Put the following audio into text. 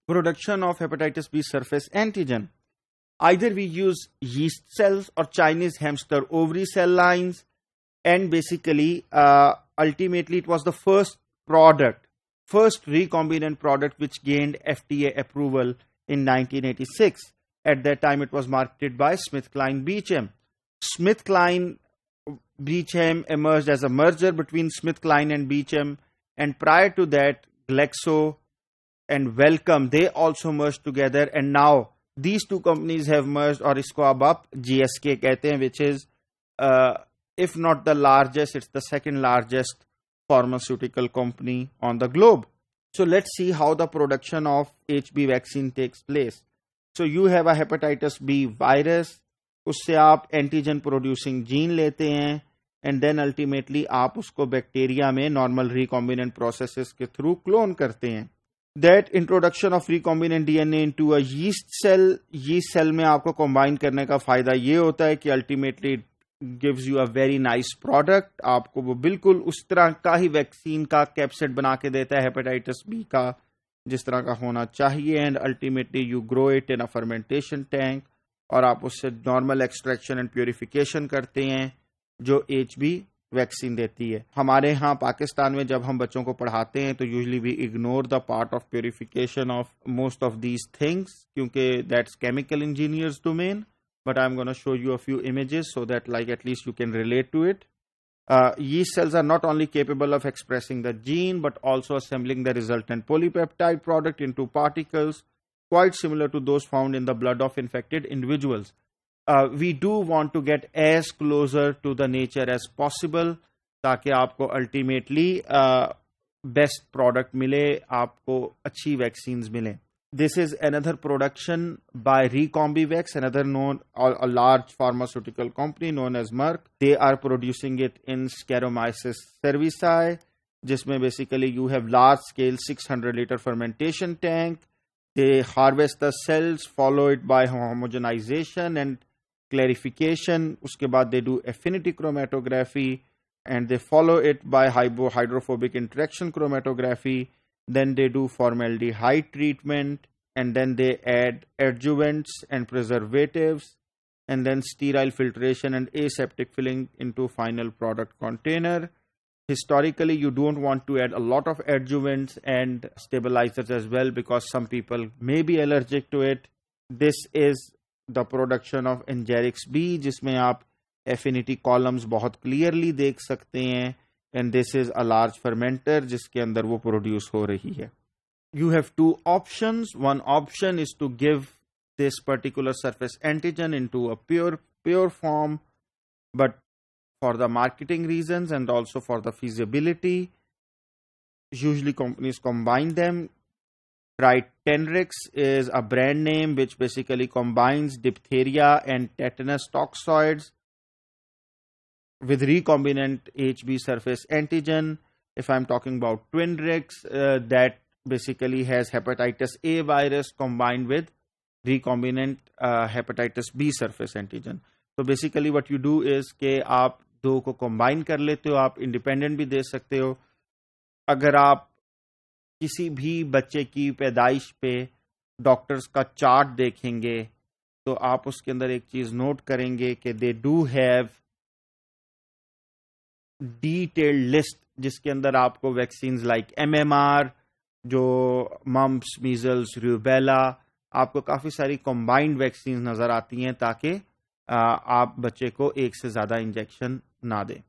production of hepatitis B surface antigen. Either we use yeast cells or Chinese hamster ovary cell lines, and basically, ultimately, it was the first recombinant product which gained FDA approval in 1986. At that time, it was marketed by SmithKline Beecham. SmithKline Beecham emerged as a merger between SmithKline and Beecham, and prior to that, Glaxo and Wellcome, they also merged together, and now these two companies have merged, और इसको अब आप GSK कहते हैं, which is if not the largest, it's the second largest pharmaceutical company on the globe. So let's see how the production of HB vaccine takes place. So you have a hepatitis B virus, उससे आप antigen producing gene लेते हैं, and then ultimately आप उसको bacteria में normal recombinant processes के through clone करते हैं. That introduction of recombinant DNA into a yeast cell में आपको कंबाइन करने का फायदा ये होता है कि ultimately gives you a very nice product. आपको वो बिल्कुल उस तरह का ही वैक्सीन का कैप्सेट बना के देता है हेपेटाइटिस बी का, जिस तरह का होना चाहिए, and ultimately you grow it in a fermentation tank, और आप उससे नॉर्मल एक्सट्रैक्शन एंड प्योरिफिकेशन करते हैं जो HB वैक्सीन देती है. हमारे यहाँ पाकिस्तान में जब हम बच्चों को पढ़ाते हैं तो usually we ignore the part of purification of most of these things, क्योंकि that's chemical engineers domain. But I am gonna show you a few images so that like at least you can relate to it. Yeast cells are not only capable of expressing the gene but also assembling the resultant polypeptide product into particles quite similar to those found in the blood of infected individuals. We do want to get as closer to the nature as possible ताकि आपको ultimately best product मिले, आपको अच्छी vaccines मिले. This is another production by Recombivax, another a large pharmaceutical company known as Merck. They are producing it in Saccharomyces cerevisiae, जिसमें basically you have large scale 600 liter fermentation tank. They harvest the cells, follow it by homogenization and clarification. उसके बाद they do affinity chromatography, and they follow it by hydrophobic interaction chromatography. Then they do formaldehyde treatment, and then they add adjuvants and preservatives, and then sterile filtration and aseptic filling into final product container. Historically, you don't want to add a lot of adjuvants and stabilizers as well because some people may be allergic to it. This is the production of Engerix B, जिसमें आप affinity columns बहुत clearly देख सकते हैं, and this is a large fermenter जिसके अंदर वो produce हो रही है. You have two options. One option is to give this particular surface antigen into a pure form, but for the marketing reasons and also for the feasibility, usually companies combine them. Tritenrix is a brand name which basically combines diphtheria and tetanus toxoids with recombinant HB surface antigen. If I'm talking about Twinrix, that basically has hepatitis A virus combined with recombinant hepatitis B surface antigen. So basically what you do is कि आप दो को combine कर लेते हो, आप independent भी दे सकते हो. अगर आप किसी भी बच्चे की पैदाइश पे डॉक्टर्स का चार्ट देखेंगे तो आप उसके अंदर एक चीज नोट करेंगे कि they do have detailed list जिसके अंदर आपको वैक्सीन्स लाइक MMR, जो मम्प्स, मीजल्स, रूबेला, आपको काफी सारी कंबाइंड वैक्सीन नजर आती हैं ताकि आप बच्चे को एक से ज्यादा इंजेक्शन ना दें.